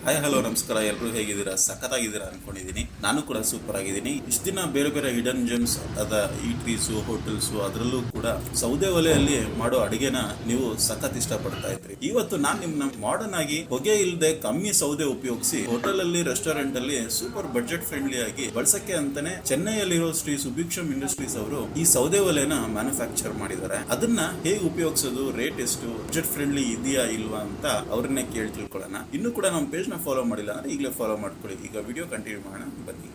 Hi hello ನಮಸ್ಕಾರ. ಎಲ್ಲರೂ ಹೇಗಿದ್ದೀರಾ? ಸಖತ್ತಾಗಿದ್ದೀರಾ ಅನ್ಕೊಂಡಿದ್ದೀನಿ. ನಾನು ಕೂಡ ಸೂಪರ್ ಆಗಿದ್ದೀನಿ. ಇಷ್ಟು ದಿನ ಬೇರೆ ಬೇರೆ ಹಿಡನ್ ಜೆಮ್ಸ್ ಅದ ಈಟ್ರೀಸು ಹೋಟೆಲ್ಸು ಅದರಲ್ಲೂ ಕೂಡ ಸೌದೆ ಒಲೆಯಲ್ಲಿ ಮಾಡೋ ಅಡಿಗೆನ ನೀವು ಸಖತ್ ಇಷ್ಟಪಡ್ತಾ ಇದ್ರಿ. ಇವತ್ತು ನಾನು ನಿಮ್ನ ಮಾಡರ್ನ್ ಆಗಿ ಹೊಗೆ ಇಲ್ಲದೆ ಕಮ್ಮಿ ಸೌದೆ ಉಪಯೋಗಿಸಿ ಹೋಟೆಲ್ ಅಲ್ಲಿ ರೆಸ್ಟೋರೆಂಟ್ ಅಲ್ಲಿ ಸೂಪರ್ ಬಜೆಟ್ ಫ್ರೆಂಡ್ಲಿ ಆಗಿ ಬಳಸಕ್ಕೆ ಅಂತಾನೆ ಚೆನ್ನೈಯಲ್ಲಿರೋ ಶ್ರೀ ಸುಭಿಕ್ಷಂ ಇಂಡಸ್ಟ್ರೀಸ್ ಅವರು ಈ ಸೌದೆ ಒಲೆನ ಮ್ಯಾನುಫ್ಯಾಕ್ಚರ್ ಮಾಡಿದ್ದಾರೆ. ಅದನ್ನ ಹೇಗೆ ಉಪಯೋಗಿಸೋದು, ರೇಟ್ ಎಷ್ಟು, ಬಜೆಟ್ ಫ್ರೆಂಡ್ಲಿ ಇದೆಯಾ ಇಲ್ವಾ ಅಂತ ಅವ್ರನ್ನೇ ಕೇಳಿ ತಿಳ್ಕೊಳ್ಳೋಣ. ಇನ್ನು ಕೂಡ ನಮ್ಮ ಪೇಜ್ ಫಾಲೋ ಮಾಡಿಲ್ಲ ಅಂದ್ರೆ ಈಗಲೇ ಫಾಲೋ ಮಾಡ್ಕೊಳ್ಳಿ. ಈಗ ವಿಡಿಯೋ ಕಂಟಿನ್ಯೂ ಮಾಡೋಣ, ಬನ್ನಿ.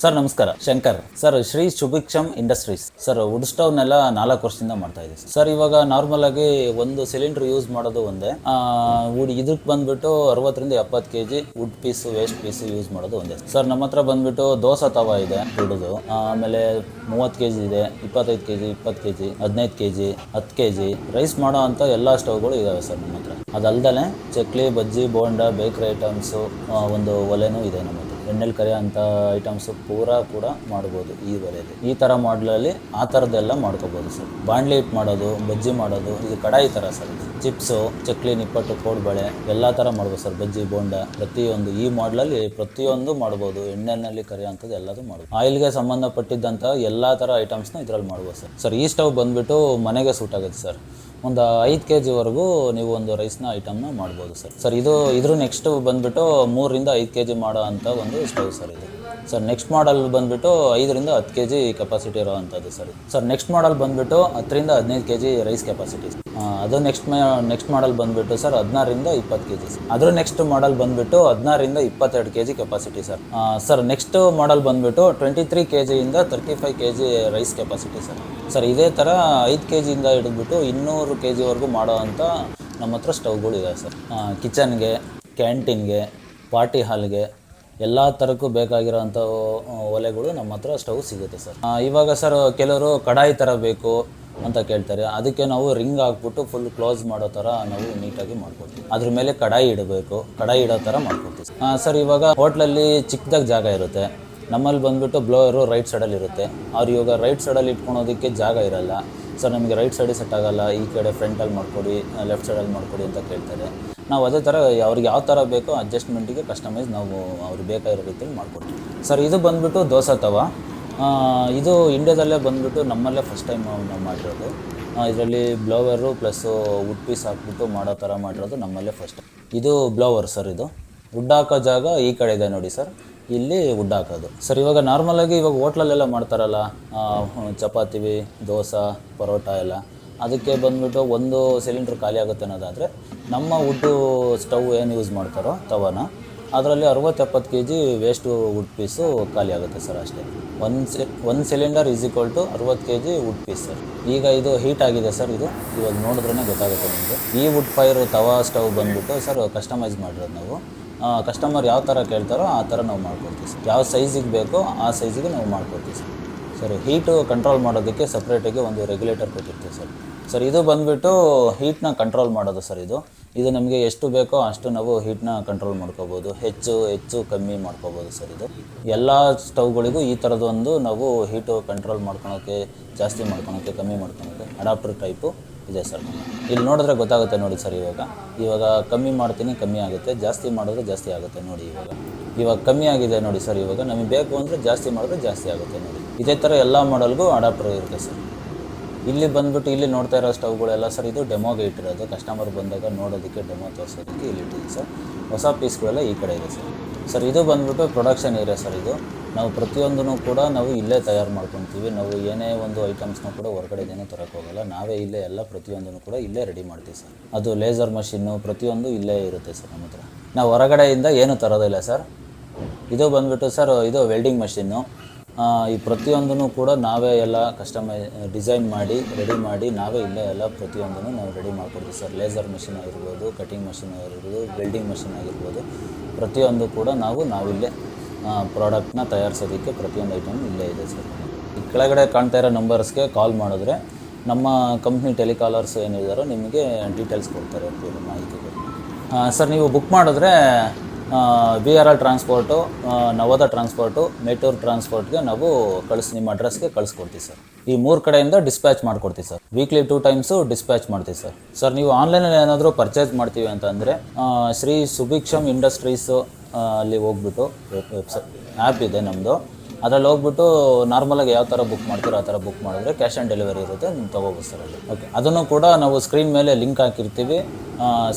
ಸರ್ ನಮಸ್ಕಾರ, Shankar sir, Shri Subhiksham industries sir. Wood ಸ್ಟವ್ನೆಲ್ಲ 4 ವರ್ಷದಿಂದ ಮಾಡ್ತಾ ಇದೆ ಸರ್. ಇವಾಗ ನಾರ್ಮಲ್ ಆಗಿ ಒಂದು ಸಿಲಿಂಡರ್ ಯೂಸ್ ಮಾಡೋದು ಒಂದೇ. ಇದಕ್ಕೆ ಬಂದ್ಬಿಟ್ಟು 60ರಿಂದ 70 kg wood piece, waste piece use ಮಾಡೋದು ಒಂದೇ ಸರ್. ನಮ್ಮ ಹತ್ರ ಬಂದ್ಬಿಟ್ಟು ದೋಸೆ ತವಾ ಇದೆ ದೊಡ್ಡದು, ಆಮೇಲೆ 30 kg ಇದೆ, 25 kg, 20 kg, 15 kg, 10 kg rice ಮಾಡೋ ಅಂತ ಎಲ್ಲ ಸ್ಟವ್ಗಳು ಇದಾವೆ ಸರ್ ನಮ್ಮ ಹತ್ರ. ಅದಲ್ದೇ ಚಕ್ಲಿ, ಬಜ್ಜಿ, ಬೋಂಡಾ, ಬೇಕರಿ ಐಟಮ್ಸು, ಒಂದು ಒಲೆನೂ ಇದೆ ನಮ್ಮ ಹತ್ರ. ಎಣ್ಣೆಲಿ ಕರಿಯೋ ಅಂಥ ಐಟಮ್ಸು ಪೂರಾ ಕೂಡ ಮಾಡ್ಬೋದು ಈ ಒಲೆಯಲ್ಲಿ. ಈ ಥರ ಮಾಡಲಲ್ಲಿ ಆ ಥರದ್ದೆಲ್ಲ ಮಾಡ್ಕೋಬೋದು ಸರ್. ಬಾಣಲಿ ಇಟ್ಟು ಮಾಡೋದು, ಬಜ್ಜಿ ಮಾಡೋದು, ಇದು ಕಡಾಯಿ ಥರ ಸರ್. ಇದು ಚಿಪ್ಸು, ಚಕ್ಲಿ, ನಿಪ್ಪಟ್ಟು, ಕೋಡ್ಬಳೆ ಎಲ್ಲ ಥರ ಮಾಡ್ಬೋದು ಸರ್. ಬಜ್ಜಿ, ಬೋಂಡ ಪ್ರತಿಯೊಂದು ಈ ಮಾಡಲಲ್ಲಿ ಪ್ರತಿಯೊಂದು ಮಾಡ್ಬೋದು. ಎಣ್ಣೆಯಲ್ಲಿ ಕರಿಯೋ ಅಂಥದ್ದು ಎಲ್ಲದೂ ಮಾಡ್ಬೋದು. ಆಯಿಲ್ಗೆ ಸಂಬಂಧಪಟ್ಟಿದ್ದಂಥ ಎಲ್ಲ ಥರ ಐಟಮ್ಸ್ನ ಇದರಲ್ಲಿ ಮಾಡ್ಬೋದು ಸರ್. ಸರ್ ಈ ಸ್ಟವ್ ಬಂದುಬಿಟ್ಟು ಮನೆಗೆ ಸೂಟ್ ಆಗುತ್ತೆ ಸರ್. ಒಂದು 5 kg ನೀವು ಒಂದು ರೈಸ್ನ ಐಟಮ್ನ ಮಾಡ್ಬೋದು ಸರ್. ಸರ್ ಇದ್ರ ನೆಕ್ಸ್ಟ್ ಬಂದುಬಿಟ್ಟು 3ರಿಂದ 5 kg ಮಾಡೋ ಅಂಥ ಒಂದು ಸ್ಟವ್ ಸರ್ ಇದು. ಸರ್ ನೆಕ್ಸ್ಟ್ ಮಾಡಲ್ ಬಂದುಬಿಟ್ಟು 5ರಿಂದ 10 kg ಕೆಪಾಸಿಟಿ ಇರೋ ಅಂಥದ್ದು ಸರ್. ಸರ್ ನೆಕ್ಸ್ಟ್ ಮಾಡಲ್ ಬಂದುಬಿಟ್ಟು 10ರಿಂದ 15 kg ರೈಸ್ ಕೆಪಾಸಿಟಿ. ಅದು ನೆಕ್ಸ್ಟ್ ಮಾಡಲ್ ಬಂದುಬಿಟ್ಟು ಸರ್ 16ರಿಂದ 20 kg ಸರ್. ಅದ್ರ ನೆಕ್ಸ್ಟ್ ಮಾಡಲ್ ಬಂದುಬಿಟ್ಟು 16ರಿಂದ 22 kg capacity sir. Sir next model ಬಂದುಬಿಟ್ಟು 23 kg ಇಂದ 35 kg rice capacity sir. Sir ಇದೇ ಥರ 5 kg ಇಂದ ಹಿಡಿದ್ಬಿಟ್ಟು 200 kg ಮಾಡೋ ಅಂಥ ನಮ್ಮ ಹತ್ರ ಸ್ಟವ್ಗಳು ಇದೆ ಸರ್. ಕಿಚನ್ಗೆ, ಕ್ಯಾಂಟೀನ್ಗೆ, ಪಾರ್ಟಿ ಹಾಲ್ಗೆ ಎಲ್ಲ ಥರಕ್ಕೂ ಬೇಕಾಗಿರೋಂಥ ಒಲೆಗಳು ನಮ್ಮ ಹತ್ರ ಸ್ಟವ್ ಸಿಗುತ್ತೆ ಸರ್. ಇವಾಗ ಸರ್ ಕೆಲವರು ಕಡಾಯಿ ಥರ ಬೇಕು ಅಂತ ಕೇಳ್ತಾರೆ. ಅದಕ್ಕೆ ನಾವು ರಿಂಗ್ ಹಾಕ್ಬಿಟ್ಟು ಫುಲ್ ಕ್ಲೋಸ್ ಮಾಡೋ ಥರ ನಾವು ನೀಟಾಗಿ ಮಾಡ್ಕೊಡ್ತೀವಿ. ಅದ್ರ ಮೇಲೆ ಕಡಾಯಿ ಇಡಬೇಕು, ಕಡಾಯಿ ಇಡೋ ಥರ ಮಾಡ್ಕೊಡ್ತೀವಿ ಸರ್. ಇವಾಗ ಹೋಟ್ಲಲ್ಲಿ ಚಿಕ್ಕದಾಗಿ ಜಾಗ ಇರುತ್ತೆ, ನಮ್ಮಲ್ಲಿ ಬಂದುಬಿಟ್ಟು ಬ್ಲೋವರು ರೈಟ್ ಸೈಡಲ್ಲಿ ಇರುತ್ತೆ. ಅವ್ರು ಇವಾಗ ರೈಟ್ ಸೈಡಲ್ಲಿ ಇಟ್ಕೊಳೋದಕ್ಕೆ ಜಾಗ ಇರೋಲ್ಲ ಸರ್. ನಮಗೆ ರೈಟ್ ಸೈಡಿಗೆ ಸೆಟ್ ಆಗೋಲ್ಲ, ಈ ಕಡೆ ಫ್ರಂಟಲ್ಲಿ ಮಾಡ್ಕೊಡಿ, ಲೆಫ್ಟ್ ಸೈಡಲ್ಲಿ ಮಾಡ್ಕೊಡಿ ಅಂತ ಕೇಳ್ತಾರೆ. ನಾವು ಅದೇ ಥರ ಅವ್ರಿಗೆ ಯಾವ ಥರ ಬೇಕೋ ಅಡ್ಜಸ್ಟ್ಮೆಂಟಿಗೆ ಕಸ್ಟಮೈಸ್ ನಾವು ಅವ್ರಿಗೆ ಬೇಕಾಗಿರೋ ರೀತಿಯಲ್ಲಿ ಮಾಡ್ಕೊಡ್ತೀವಿ ಸರ್. ಇದು ಬಂದುಬಿಟ್ಟು ದೋಸೆ ತವಾ. ಇದು ಇಂಡಿಯಾದಲ್ಲೇ ಬಂದುಬಿಟ್ಟು ನಮ್ಮಲ್ಲೇ ಫಸ್ಟ್ ಟೈಮ್ ನಾವು ಮಾಡಿರೋದು. ಇದರಲ್ಲಿ ಬ್ಲೋವರು ಪ್ಲಸ್ಸು ವುಡ್ ಪೀಸ್ ಹಾಕ್ಬಿಟ್ಟು ಮಾಡೋ ಥರ ಮಾಡಿರೋದು ನಮ್ಮಲ್ಲೇ ಫಸ್ಟ್. ಇದು ಬ್ಲೋವರ್ ಸರ್. ಇದು ವುಡ್ ಹಾಕೋ ಜಾಗ ಈ ಕಡೆ ಇದೆ ನೋಡಿ ಸರ್, ಇಲ್ಲಿ ವುಡ್ ಹಾಕೋದು ಸರ್. ಇವಾಗ ನಾರ್ಮಲಾಗಿ ಇವಾಗ ಹೋಟ್ಲಲ್ಲೆಲ್ಲ ಮಾಡ್ತಾರಲ್ಲ, ಚಪಾತಿ, ದೋಸೆ, ಪರೋಟ ಎಲ್ಲ, ಅದಕ್ಕೆ ಬಂದುಬಿಟ್ಟು ಒಂದು ಸಿಲಿಂಡ್ರ್ ಖಾಲಿ ಆಗುತ್ತೆ ಅನ್ನೋದಾದರೆ ನಮ್ಮ ವುಡ್ಡು ಸ್ಟವ್ ಏನು ಯೂಸ್ ಮಾಡ್ತಾರೋ ತವಾನ, ಅದರಲ್ಲಿ 60-70 kg ವೇಸ್ಟು ವುಡ್ ಪೀಸು ಖಾಲಿ ಆಗುತ್ತೆ ಸರ್ ಅಷ್ಟೇ. ಒಂದು cylinder is equal to 60 kg wood piece sir. ಈಗ ಇದು ಹೀಟ್ ಆಗಿದೆ ಸರ್. ಇದು ಇವಾಗ ನೋಡಿದ್ರೇ ಗೊತ್ತಾಗುತ್ತೆ ನಿಮಗೆ. ಈ ವುಡ್ ಫೈರ್ ತವಾ ಸ್ಟವ್ ಬಂದುಬಿಟ್ಟು ಸರ್ ಕಸ್ಟಮೈಸ್ ಮಾಡಿರೋದು ನಾವು. ಕಸ್ಟಮರ್ ಯಾವ ಥರ ಕೇಳ್ತಾರೋ ಆ ಥರ ನಾವು ಮಾಡ್ಕೊಡ್ತೀವಿ ಸರ್. ಯಾವ ಸೈಜಿಗೆ ಬೇಕೋ ಆ ಸೈಜಿಗೆ ನಾವು ಮಾಡ್ಕೊಡ್ತೀವಿ ಸರ್. ಸರ್ ಹೀಟು ಕಂಟ್ರೋಲ್ ಮಾಡೋದಕ್ಕೆ ಸಪ್ರೇಟಾಗಿ ಒಂದು ರೆಗ್ಯುಲೇಟರ್ ಕೊಟ್ಟಿರ್ತೀವಿ ಸರ್. ಸರ್ ಇದು ಬಂದುಬಿಟ್ಟು ಹೀಟ್ನ ಕಂಟ್ರೋಲ್ ಮಾಡೋದು ಸರ್. ಇದು ನಮಗೆ ಎಷ್ಟು ಬೇಕೋ ಅಷ್ಟು ನಾವು ಹೀಟ್ನ ಕಂಟ್ರೋಲ್ ಮಾಡ್ಕೋಬೋದು, ಹೆಚ್ಚು ಕಮ್ಮಿ ಮಾಡ್ಕೋಬೋದು ಸರ್. ಇದು ಎಲ್ಲ ಸ್ಟವ್ಗಳಿಗೂ ಈ ಥರದೊಂದು ನಾವು ಹೀಟು ಕಂಟ್ರೋಲ್ ಮಾಡ್ಕೊಳೋಕ್ಕೆ, ಜಾಸ್ತಿ ಮಾಡ್ಕೊಳೋಕ್ಕೆ, ಕಮ್ಮಿ ಮಾಡ್ಕೊಳೋಕ್ಕೆ ಅಡಾಪ್ಟರ್ ಟೈಪು ಇದೆ ಸರ್. ಇಲ್ಲಿ ನೋಡಿದ್ರೆ ಗೊತ್ತಾಗುತ್ತೆ ನೋಡಿ ಸರ್. ಇವಾಗ ಕಮ್ಮಿ ಮಾಡ್ತೀನಿ, ಕಮ್ಮಿ ಆಗುತ್ತೆ, ಜಾಸ್ತಿ ಮಾಡಿದ್ರೆ ಜಾಸ್ತಿ ಆಗುತ್ತೆ ನೋಡಿ. ಇವಾಗ ಕಮ್ಮಿ ಆಗಿದೆ ನೋಡಿ ಸರ್. ಇವಾಗ ನಮಗೆ ಬೇಕು ಅಂದರೆ ಜಾಸ್ತಿ ಮಾಡಿದ್ರೆ ಜಾಸ್ತಿ ಆಗುತ್ತೆ ನೋಡಿ. ಇದೇ ಥರ ಎಲ್ಲ ಮಾಡಲ್ಗೂ ಅಡಾಪ್ಟರ್ ಇರುತ್ತೆ ಸರ್. ಇಲ್ಲಿ ಬಂದುಬಿಟ್ಟು ಇಲ್ಲಿ ನೋಡ್ತಾ ಇರೋ ಸ್ಟವ್ಗಳೆಲ್ಲ ಸರ್ ಇದು ಡೆಮೋಗೆ ಇಟ್ಟಿರೋದು. ಕಸ್ಟಮರ್ ಬಂದಾಗ ನೋಡೋದಕ್ಕೆ, ಡೆಮೋ ತೋರಿಸೋದಕ್ಕೆ ಇಲ್ಲಿ ಇಟ್ಟಿದ್ದೀವಿ ಸರ್. ಹೊಸ ಪೀಸ್ಗಳೆಲ್ಲ ಈ ಕಡೆ ಇದೆ ಸರ್. ಸರ್ ಇದು ಬಂದುಬಿಟ್ಟು ಪ್ರೊಡಕ್ಷನ್ ಏರಿಯಾ ಸರ್. ಇದು ನಾವು ಪ್ರತಿಯೊಂದನ್ನು ಕೂಡ ನಾವು ಇಲ್ಲೇ ತಯಾರು ಮಾಡ್ಕೊತೀವಿ. ನಾವು ಏನೇ ಒಂದು ಐಟಮ್ಸ್ನ ಕೂಡ ಹೊರಗಡೆದೇನೂ ತರೋಕ್ಕೆ ಹೋಗೋಲ್ಲ, ನಾವೇ ಇಲ್ಲೇ ಎಲ್ಲ ಪ್ರತಿಯೊಂದನ್ನು ಕೂಡ ಇಲ್ಲೇ ರೆಡಿ ಮಾಡ್ತೀವಿ ಸರ್. ಅದು ಲೇಸರ್ ಮಷಿನ್ನು ಪ್ರತಿಯೊಂದು ಇಲ್ಲೇ ಇರುತ್ತೆ ಸರ್ ನಮ್ಮ ಹತ್ರ. ನಾವು ಹೊರಗಡೆಯಿಂದ ಏನೂ ತರೋದಿಲ್ಲ ಸರ್. ಇದು ಬಂದುಬಿಟ್ಟು ಸರ್ ಇದು ವೆಲ್ಡಿಂಗ್ ಮಷಿನ್ನು. ಈ ಪ್ರತಿಯೊಂದನ್ನು ಕೂಡ ನಾವೇ ಎಲ್ಲ ಡಿಸೈನ್ ಮಾಡಿ ರೆಡಿ ಮಾಡಿ ನಾವೇ ಇಲ್ಲೇ ಎಲ್ಲ ಪ್ರತಿಯೊಂದನ್ನು ನಾವು ರೆಡಿ ಮಾಡ್ಕೊಡ್ತೀವಿ ಸರ್. ಲೇಸರ್ ಮಷಿನ್ ಆಗಿರ್ಬೋದು, ಕಟಿಂಗ್ ಮಷಿನ್ ಆಗಿರ್ಬೋದು, ವೆಲ್ಡಿಂಗ್ ಮಷಿನ್ ಆಗಿರ್ಬೋದು, ಪ್ರತಿಯೊಂದು ಕೂಡ ನಾವಿಲ್ಲೇ ಪ್ರಾಡಕ್ಟ್ನ ತಯಾರಿಸೋದಕ್ಕೆ ಪ್ರತಿಯೊಂದು ಐಟಮ್ ಇಲ್ಲೇ ಇದೆ ಸರ್. ಈ ಕೆಳಗಡೆ ಕಾಣ್ತಾ ಇರೋ ನಂಬರ್ಸ್ಗೆ ಕಾಲ್ ಮಾಡಿದ್ರೆ ನಮ್ಮ ಕಂಪ್ನಿ ಟೆಲಿಕಾಲರ್ಸ್ ಏನಿದ್ದಾರೋ ನಿಮಗೆ ಡೀಟೇಲ್ಸ್ ಕೊಡ್ತಾರೆ ಪೂರ್ತಿ ಮಾಹಿತಿಗಳು. ಸರ್ ನೀವು ಬುಕ್ ಮಾಡಿದ್ರೆ VRL ಟ್ರಾನ್ಸ್ಪೋರ್ಟು, ನವೋದ ಟ್ರಾನ್ಸ್ಪೋರ್ಟು, ಮೇಟೂರ್ ಟ್ರಾನ್ಸ್ಪೋರ್ಟ್ಗೆ ನಾವು ನಿಮ್ಮ ಅಡ್ರೆಸ್ಗೆ ಕಳಿಸ್ಕೊಡ್ತೀವಿ ಸರ್. ಈ 3 ಕಡೆಯಿಂದ ಡಿಸ್ಪ್ಯಾಚ್ ಮಾಡಿಕೊಡ್ತೀವಿ ಸರ್. ವೀಕ್ಲಿ 2 ಟೈಮ್ಸು ಡಿಸ್ಪ್ಯಾಚ್ ಮಾಡ್ತೀವಿ ಸರ್. ಸರ್ ನೀವು ಆನ್ಲೈನಲ್ಲಿ ಏನಾದರೂ ಪರ್ಚೇಸ್ ಮಾಡ್ತೀವಿ ಅಂತಂದರೆ ಶ್ರೀ ಸುಭಿಕ್ಷಮ್ ಇಂಡಸ್ಟ್ರೀಸು ಅಲ್ಲಿ ಹೋಗ್ಬಿಟ್ಟು ವೆಬ್ಸೈಟ್ ಆ್ಯಪ್ ಇದೆ ನಮ್ಮದು, ಅದರಲ್ಲಿ ಹೋಗ್ಬಿಟ್ಟು ನಾರ್ಮಲಾಗಿ ಯಾವ ಥರ ಬುಕ್ ಮಾಡ್ತೀರೋ ಆ ಥರ ಬುಕ್ ಮಾಡಿದ್ರೆ ಕ್ಯಾಶ್ ಆನ್ ಡೆಲಿವರಿ ಇರುತ್ತೆ, ನೀವು ತೊಗೋಬೋದು ಸರ್ ಅಲ್ಲಿ. ಓಕೆ, ಅದನ್ನು ಕೂಡ ನಾವು ಸ್ಕ್ರೀನ್ ಮೇಲೆ ಲಿಂಕ್ ಹಾಕಿರ್ತೀವಿ,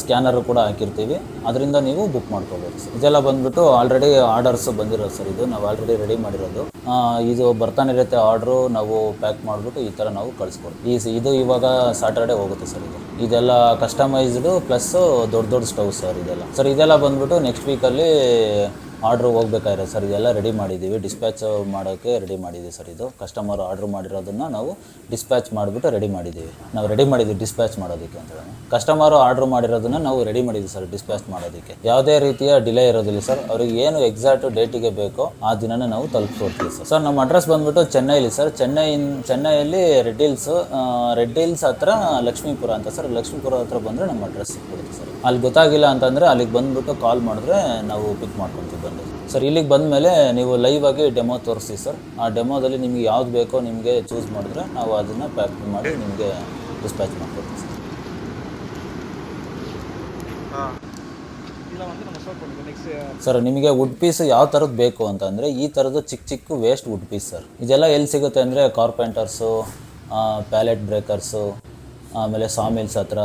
ಸ್ಕ್ಯಾನರು ಕೂಡ ಹಾಕಿರ್ತೀವಿ, ಅದರಿಂದ ನೀವು ಬುಕ್ ಮಾಡ್ಕೋಬೋದು ಸರ್. ಇದೆಲ್ಲ ಬಂದುಬಿಟ್ಟು ಆಲ್ರೆಡಿ ಆರ್ಡರ್ಸು ಬಂದಿರೋದು ಸರ್. ಇದು ನಾವು ಆಲ್ರೆಡಿ ರೆಡಿ ಮಾಡಿರೋದು. ಇದು ಬರ್ತಾನೆ ಇರುತ್ತೆ ಆರ್ಡ್ರು, ನಾವು ಪ್ಯಾಕ್ ಮಾಡಿಬಿಟ್ಟು ಈ ಥರ ನಾವು ಕಳಿಸ್ಕೊಡ್ತೀವಿ. ಇದು ಇವಾಗ ಸಾಟರ್ಡೆ ಹೋಗುತ್ತೆ ಸರ್. ಇದೆಲ್ಲ ಕಸ್ಟಮೈಸ್ಡು ಪ್ಲಸ್ಸು ದೊಡ್ಡ ಸ್ಟವ್ ಸರ್ ಇದೆಲ್ಲ. ಸರ್ ಇದೆಲ್ಲ ಬಂದುಬಿಟ್ಟು ನೆಕ್ಸ್ಟ್ ವೀಕಲ್ಲಿ ಆರ್ಡ್ರ್ ಹೋಗ್ಬೇಕಾಗಿರೋ ಸರ್. ಇದೆಲ್ಲ ರೆಡಿ ಮಾಡಿದ್ದೀವಿ, ಡಿಸ್ಪ್ಯಾಚ್ ಮಾಡೋಕ್ಕೆ ರೆಡಿ ಮಾಡಿದ್ದೀವಿ ಸರ್. ಇದು ಕಸ್ಟಮರ್ ಆರ್ಡ್ರ್ ಮಾಡಿರೋದನ್ನು ನಾವು ಡಿಸ್ಪ್ಯಾಚ್ ಮಾಡಿಬಿಟ್ಟು ರೆಡಿ ಮಾಡಿದ್ದೀವಿ. ನಾವು ರೆಡಿ ಮಾಡಿದ್ದೀವಿ ಡಿಸ್ಪ್ಯಾಚ್ ಮಾಡೋದಕ್ಕೆ ಅಂತ ಹೇಳಿ. ಕಸ್ಟಮರು ಆರ್ಡ್ರ್ ಮಾಡಿರೋದನ್ನು ನಾವು ರೆಡಿ ಮಾಡಿದ್ದೀವಿ ಸರ್ ಡಿಸ್ಪ್ಯಾಚ್ ಮಾಡೋದಕ್ಕೆ. ಯಾವುದೇ ರೀತಿಯ ಡಿಲೇ ಇರೋದಿಲ್ಲ ಸರ್. ಅವ್ರಿಗೆ ಏನು ಎಕ್ಸಾಕ್ಟ್ ಡೇಟಿಗೆ ಬೇಕೋ ಆ ದಿನನೇ ನಾವು ತಲುಪಿಸ್ಕೊಡ್ತೀವಿ ಸರ್. ಸರ್ ನಮ್ಮ ಅಡ್ರೆಸ್ ಬಂದುಬಿಟ್ಟು ಚೆನ್ನೈಲಿ ಸರ್. ಚೆನ್ನೈಯಲ್ಲಿ ರೆಡ್ ಹಿಲ್ಸ್ ಹತ್ರ ಲಕ್ಷ್ಮೀಪುರ ಅಂತ ಸರ್. ಲಕ್ಷ್ಮೀಪುರ ಹತ್ರ ಬಂದರೆ ನಮ್ಮ ಅಡ್ರೆಸ್ ಸಿಕ್ಬಿಡುತ್ತೆ ಸರ್. ಅಲ್ಲಿ ಗೊತ್ತಾಗಿಲ್ಲ ಅಂತಂದರೆ ಅಲ್ಲಿಗೆ ಬಂದುಬಿಟ್ಟು ಕಾಲ್ ಮಾಡಿದ್ರೆ ನಾವು ಪಿಕ್ ಮಾಡ್ಕೊತೀವಿ ಬಂದು ಸರ್. ಇಲ್ಲಿಗೆ ಬಂದಮೇಲೆ ನೀವು ಲೈವ್ ಆಗಿ ಡೆಮೋ ತೋರಿಸ್ತೀವಿ ಸರ್. ಆ ಡೆಮೋದಲ್ಲಿ ನಿಮಗೆ ಯಾವ್ದು ಬೇಕೋ ನಿಮಗೆ ಚೂಸ್ ಮಾಡಿದ್ರೆ ನಾವು ಅದನ್ನು ಪ್ಯಾಕ್ ಮಾಡಿ ನಿಮಗೆ ಡಿಸ್ಪ್ಯಾಚ್ ಮಾಡ್ಕೊಡ್ತೀವಿ ಸರ್. ಸರ್ ನಿಮಗೆ ವುಡ್ ಪೀಸ್ ಯಾವ ಥರದ್ದು ಬೇಕು ಅಂತಂದರೆ ಈ ಥರದ್ದು ಚಿಕ್ಕ ವೇಸ್ಟ್ ವುಡ್ ಪೀಸ್ ಸರ್. ಇದೆಲ್ಲ ಎಲ್ಲಿ ಸಿಗುತ್ತೆ ಅಂದರೆ ಕಾರ್ಪೆಂಟರ್ಸು, ಪ್ಯಾಲೆಟ್ ಬ್ರೇಕರ್ಸು, ಆಮೇಲೆ ಸಾಮಿಲ್ಸ್ ಹತ್ರ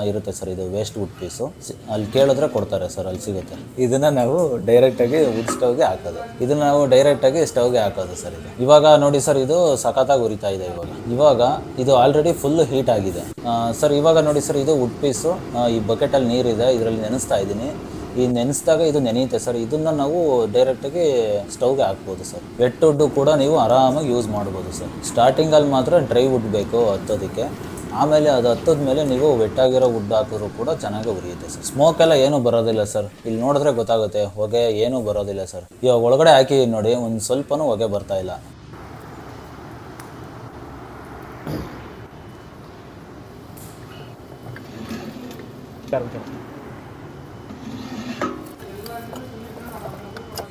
ಇರುತ್ತೆ ಸರ್. ಇದು ವೇಸ್ಟ್ ವುಡ್ ಪೀಸು ಅಲ್ಲಿ ಕೇಳಿದ್ರೆ ಕೊಡ್ತಾರೆ ಸರ್, ಅಲ್ಲಿ ಸಿಗುತ್ತೆ. ಇದನ್ನು ನಾವು ಡೈರೆಕ್ಟಾಗಿ ವುಡ್ ಸ್ಟವ್ಗೆ ಹಾಕೋದು. ಇದನ್ನು ನಾವು ಡೈರೆಕ್ಟಾಗಿ ಸ್ಟವ್ಗೆ ಹಾಕೋದು ಸರ್. ಇವಾಗ ನೋಡಿ ಸರ್, ಇದು ಸಖತ್ತಾಗಿ ಉರಿತಾ ಇದೆ ಇವಾಗ ಇದು ಆಲ್ರೆಡಿ ಫುಲ್ ಹೀಟ್ ಆಗಿದೆ ಸರ್. ಇವಾಗ ನೋಡಿ ಸರ್, ಇದು ವುಡ್ ಪೀಸು ಈ ಬಕೆಟಲ್ಲಿ ನೀರಿದೆ, ಇದರಲ್ಲಿ ನೆನೆಸ್ತಾ ಇದ್ದೀನಿ. ಈ ನೆನೆಸಿದಾಗ ಇದು ನೆನೆಯುತ್ತೆ ಸರ್. ಇದನ್ನು ನಾವು ಡೈರೆಕ್ಟಾಗಿ ಸ್ಟವ್ಗೆ ಹಾಕ್ಬೋದು ಸರ್. ವೆಟ್ ವುಡ್ಡು ಕೂಡ ನೀವು ಆರಾಮಾಗಿ ಯೂಸ್ ಮಾಡ್ಬೋದು ಸರ್. ಸ್ಟಾರ್ಟಿಂಗಲ್ಲಿ ಮಾತ್ರ ಡ್ರೈ ವುಡ್ ಬೇಕು ಹತ್ತೋದಕ್ಕೆ, ಆಮೇಲೆ ಅದು ಹತ್ತದ ಮೇಲೆ ನೀವು ವೆಟ್ಟಾಗಿರೋ ವುಡ್ ಹಾಕಿದ್ರು ಕೂಡ ಚೆನ್ನಾಗಿ ಉರಿಯುತ್ತೆ ಸರ್. ಸ್ಮೋಕ್ ಎಲ್ಲ ಏನೂ ಬರೋದಿಲ್ಲ ಸರ್. ಇಲ್ಲಿ ನೋಡಿದ್ರೆ ಗೊತ್ತಾಗುತ್ತೆ, ಹೊಗೆ ಏನೂ ಬರೋದಿಲ್ಲ ಸರ್. ಇವಾಗ ಒಳಗಡೆ ಹಾಕಿ ನೋಡಿ, ಒಂದು ಸ್ವಲ್ಪನೂ ಹೊಗೆ ಬರ್ತಾ ಇಲ್ಲ.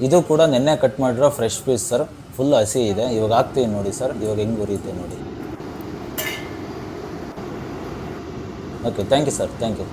ಇದು ಕೂಡ ನೆನ್ನೆ ಕಟ್ ಮಾಡಿರೋ ಫ್ರೆಶ್ ಪೀಸ್ ಸರ್. ಫುಲ್ ಹಸಿ ಇದೆ. ಇವಾಗ ಹಾಕ್ತೀವಿ ನೋಡಿ ಸರ್, ಇವಾಗ ಹೆಂಗೆ ಉರಿಯುತ್ತೆ ನೋಡಿ. Okay, thank you sir, thank you.